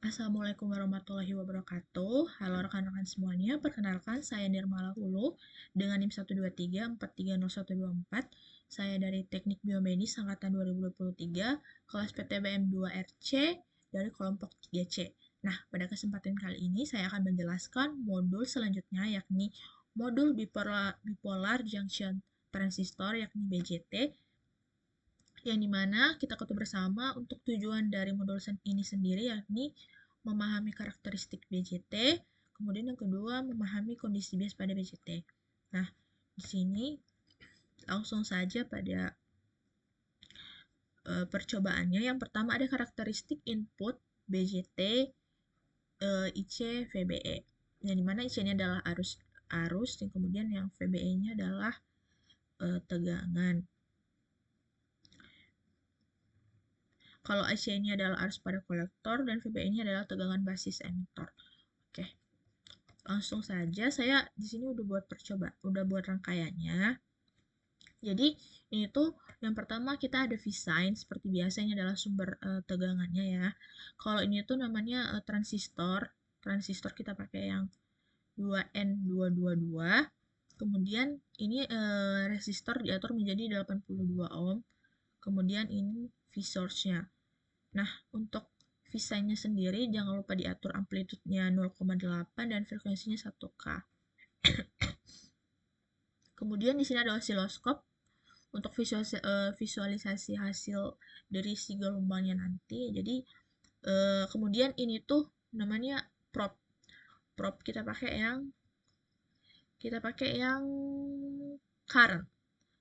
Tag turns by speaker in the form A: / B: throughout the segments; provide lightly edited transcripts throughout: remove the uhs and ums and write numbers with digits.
A: Assalamualaikum warahmatullahi wabarakatuh. Halo rekan-rekan semuanya, perkenalkan saya Nirmala Hulu dengan NIM 123430124. Saya dari Teknik Biomedis angkatan 2023, kelas PTBM 2RC dari kelompok 3C. Nah, pada kesempatan kali ini saya akan menjelaskan modul selanjutnya yakni modul bipolar junction transistor yakni BJT, yang dimana kita ketahui bersama untuk tujuan dari modul ini sendiri yakni memahami karakteristik BJT, kemudian yang kedua memahami kondisi bias pada BJT. Nah, di sini langsung saja pada percobaannya. Yang pertama ada karakteristik input BJT IC VBE, yang dimana IC-nya adalah arus dan kemudian yang VBE-nya adalah tegangan. Kalau IC-nya adalah arus pada kolektor dan VBE-nya adalah tegangan basis emitor. Oke, langsung saja saya di sini udah buat rangkaiannya. Jadi ini tuh yang pertama kita ada V-sign seperti biasanya adalah sumber tegangannya ya. Kalau ini tuh namanya transistor. Transistor kita pakai yang 2N222. Kemudian ini resistor diatur menjadi 82 ohm. Kemudian ini V-source-nya. Nah, untuk V-sign-nya sendiri jangan lupa diatur amplitudenya 0,8 dan frekuensinya 1K. Kemudian di sini ada osiloskop untuk visualisasi hasil dari si gelombangnya nanti. Jadi kemudian ini tuh namanya prop. Prop kita pakai yang current.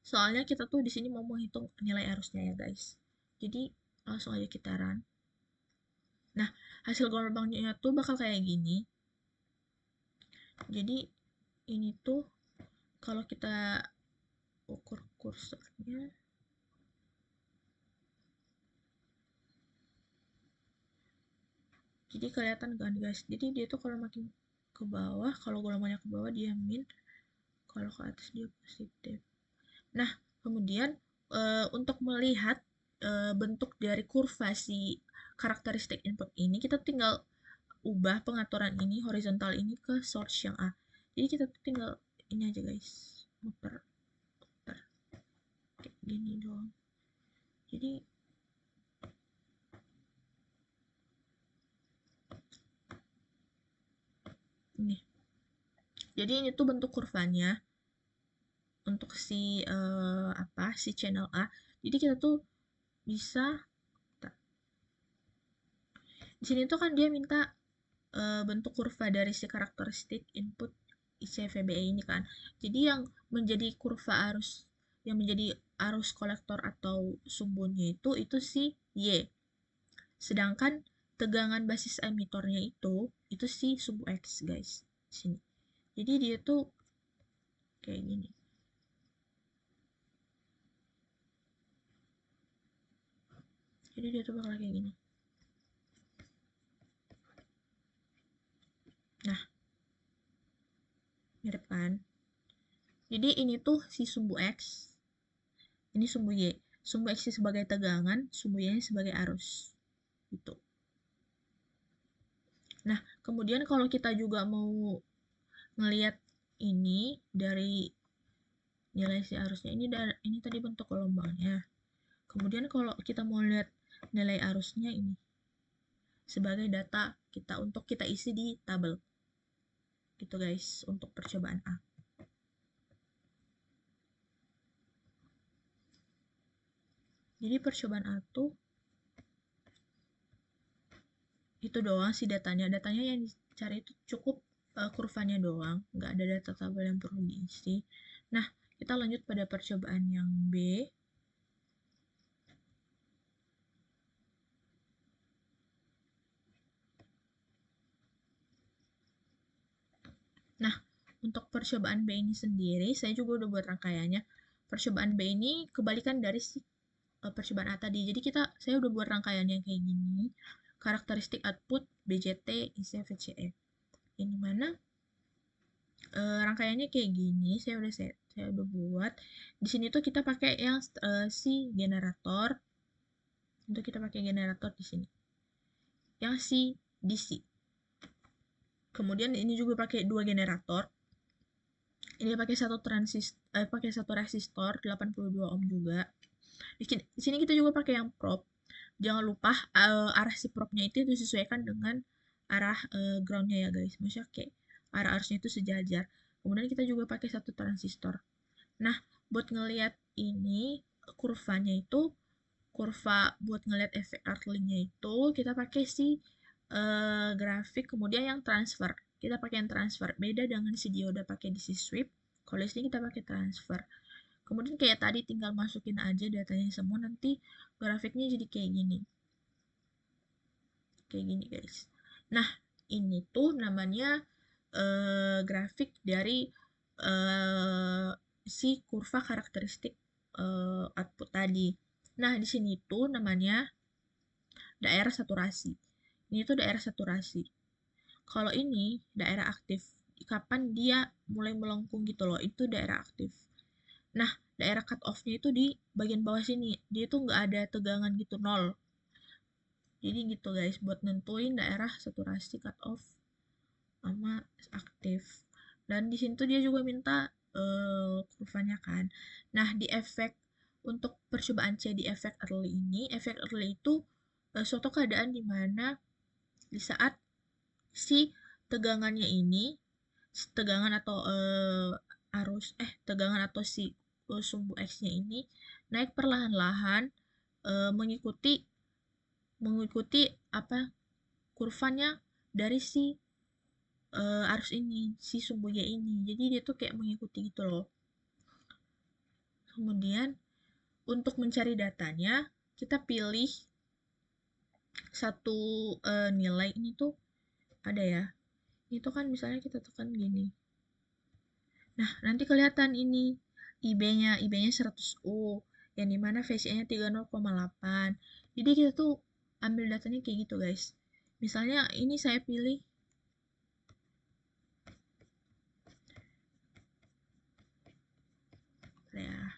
A: Soalnya kita tuh di sini mau menghitung nilai arusnya ya guys. Jadi langsung aja kita run. Nah, hasil gelombangnya tuh bakal kayak gini. Jadi ini tuh kalau kita ukur kursornya, jadi kelihatan kan guys. Jadi dia tuh kalau makin ke bawah, kalau gelombangnya ke bawah dia min, kalau ke atas dia positif. Nah, kemudian untuk melihat bentuk dari kurva si karakteristik input ini, kita tinggal ubah pengaturan ini, horizontal ini ke source yang A. Jadi kita tinggal ini aja guys, muter kayak gini doang. Jadi ini. Jadi ini tuh bentuk kurvanya untuk si channel A. Jadi kita tuh bisa di sini tuh kan dia minta bentuk kurva dari si karakteristik input ICVBE ini kan. Jadi yang menjadi kurva yang menjadi arus kolektor atau sumbunya itu si Y. Sedangkan tegangan basis emitornya itu si sumbu X guys. Sini. Jadi dia tuh kayak gini. Jadi dia tuh bakal kayak gini. Nah, mirip kan? Jadi ini tuh si sumbu X, ini sumbu Y. Sumbu X sebagai tegangan, sumbu Y sebagai arus. Gitu. Nah, kemudian kalau kita juga mau ngelihat ini dari nilai si arusnya, ini tadi bentuk gelombangnya. Kemudian kalau kita mau lihat nilai arusnya ini sebagai data kita untuk kita isi di tabel. Gitu guys, untuk percobaan A. Jadi percobaan A tuh itu doang sih datanya. Datanya yang dicari itu cukup kurvanya doang, nggak ada data tabel yang perlu diisi. Nah, kita lanjut pada percobaan yang B. Nah, untuk percobaan B ini sendiri, saya juga udah buat rangkaiannya. Percobaan B ini kebalikan dari si percobaan A tadi. Jadi saya udah buat rangkaiannya kayak gini. Karakteristik output BJT IC VCE. Ini mana rangkaiannya kayak gini. Saya udah buat. Di sini tuh kita pakai yang si generator. Untuk kita pakai generator di sini. Yang si DC. Kemudian ini juga pakai 2 generator. Ini pakai satu resistor 82 ohm juga. Di sini kita juga pakai yang probe. Jangan lupa arah si probe-nya itu disesuaikan dengan arah ground-nya ya guys. Maksudnya kayak arah arusnya itu sejajar. Kemudian kita juga pakai satu transistor. Nah, buat ngelihat ini kurvanya itu, kurva buat ngelihat efek Arling-nya itu kita pakai si grafik, kemudian yang transfer. Kita pakai yang transfer. Beda dengan si dioda pakai DC sweep. Kalau di sini kita pakai transfer. Kemudian kayak tadi tinggal masukin aja datanya semua, nanti grafiknya jadi kayak gini. Kayak gini guys. Nah, ini tuh namanya grafik dari si kurva karakteristik output tadi. Nah, di sini tuh namanya daerah saturasi. Ini tuh daerah saturasi. Kalau ini daerah aktif. Kapan dia mulai melengkung gitu loh, itu daerah aktif. Nah, daerah cut off-nya itu di bagian bawah sini. Dia tuh nggak ada tegangan gitu, nol. Jadi gitu guys, buat nentuin daerah saturasi cut off sama aktif. Dan di sini tuh dia juga minta kurvanya kan. Nah, di efek untuk percobaan C di efek early ini, efek early itu suatu keadaan di mana di saat si tegangannya ini, tegangan atau tegangan atau si sumbu X-nya ini naik perlahan-lahan mengikuti apa kurvanya dari si arus ini, si sumbu Y ini. Jadi dia tuh kayak mengikuti gitu loh. Kemudian untuk mencari datanya, kita pilih satu nilai. Ini tuh ada ya. Itu kan misalnya kita tekan gini. Nah, nanti kelihatan ini IB-nya 100 U, yang dimana VC-nya 30,8. Jadi kita tuh ambil datanya kayak gitu guys. Misalnya ini saya pilih ya.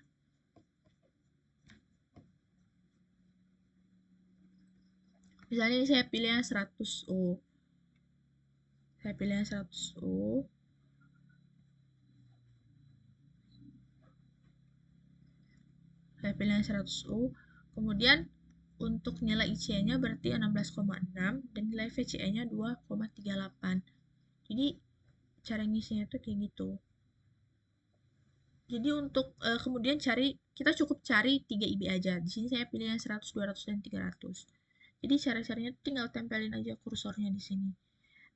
A: Misalnya ini saya pilih yang 100 U. Saya pilih yang 100 U. Saya pilih yang 100 U. Kemudian untuk nilai IC-nya berarti 16,6 dan nilai VCE-nya 2,38. Jadi cara ngisinya tuh kayak gitu. Jadi untuk kemudian kita cukup cari 3 IB aja. Di sini saya pilih yang 100, 200 dan 300. Jadi cara-caranya tinggal tempelin aja kursornya di sini.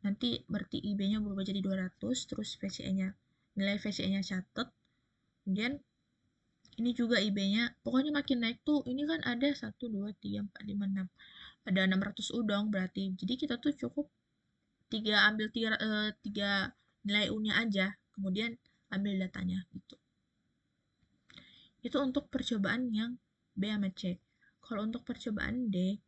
A: Nanti berarti IB-nya berubah jadi 200, terus VCE-nya, nilai VCE-nya catat. Kemudian ini juga IB-nya, pokoknya makin naik tuh, ini kan ada 1, 2, 3, 4, 5, 6. Ada 600 U dong berarti. Jadi kita tuh cukup ambil 3 nilai U-nya aja, kemudian ambil datanya gitu. Itu untuk percobaan yang B sama C. Kalau untuk percobaan D,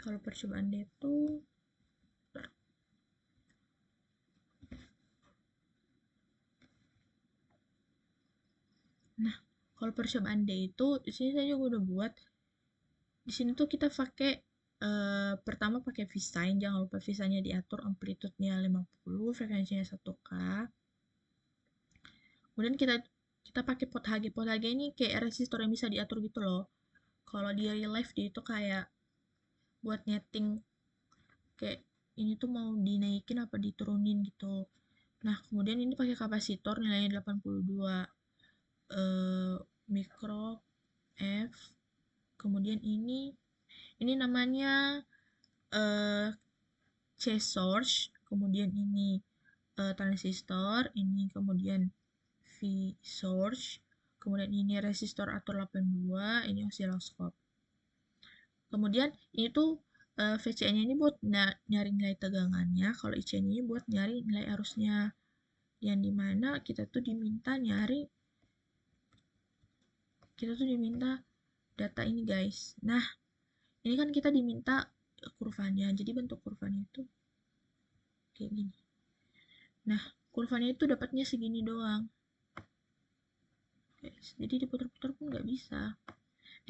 A: itu nah, kalau percobaan D itu di sini saya juga udah buat. Di sini tuh kita pakai pertama pakai V-sign, jangan lupa V-sign-nya diatur, amplitude-nya 50, frekuensinya 1K. Kemudian kita pakai pot HG. Pot HG ini kayak resistor yang bisa diatur gitu loh. Kalau di real life dia itu kayak buat nyeting kayak ini tuh mau dinaikin apa diturunin gitu. Nah, kemudian ini pakai kapasitor nilainya 82 mikro F. Kemudian ini namanya C source, kemudian ini transistor, ini kemudian V source, kemudian ini resistor atur 82, ini osiloskop. Kemudian ini tuh VCE-nya ini buat nyari nilai tegangannya, kalau IC-nya ini buat nyari nilai arusnya. Yang dimana kita tuh diminta data ini guys. Nah, ini kan kita diminta kurvanya, jadi bentuk kurvanya itu kayak gini. Nah, kurvanya itu dapatnya segini doang. Guys, jadi diputar-putar pun nggak bisa.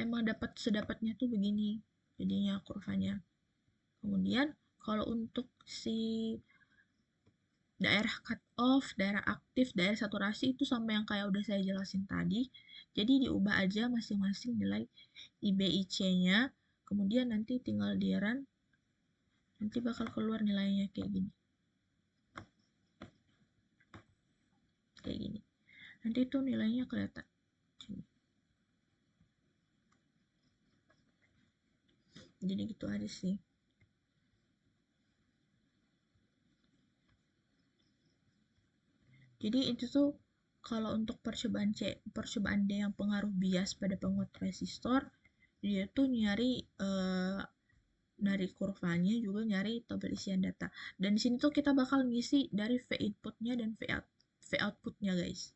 A: emang dapat sedapatnya tuh begini jadinya kurvanya. Kemudian kalau untuk si daerah cut off, daerah aktif, daerah saturasi itu sama yang kayak udah saya jelasin tadi. Jadi diubah aja masing-masing nilai IB IC-nya. Kemudian nanti tinggal di run. Nanti bakal keluar nilainya kayak gini. Kayak gini. Nanti itu nilainya kelihatan. Jadi gitu aja sih. Jadi itu tuh kalau untuk percobaan D yang pengaruh bias pada penguat resistor, dia tuh nyari dari kurvanya juga nyari tabel isian data. Dan di sini tuh kita bakal ngisi dari V inputnya dan V outputnya guys.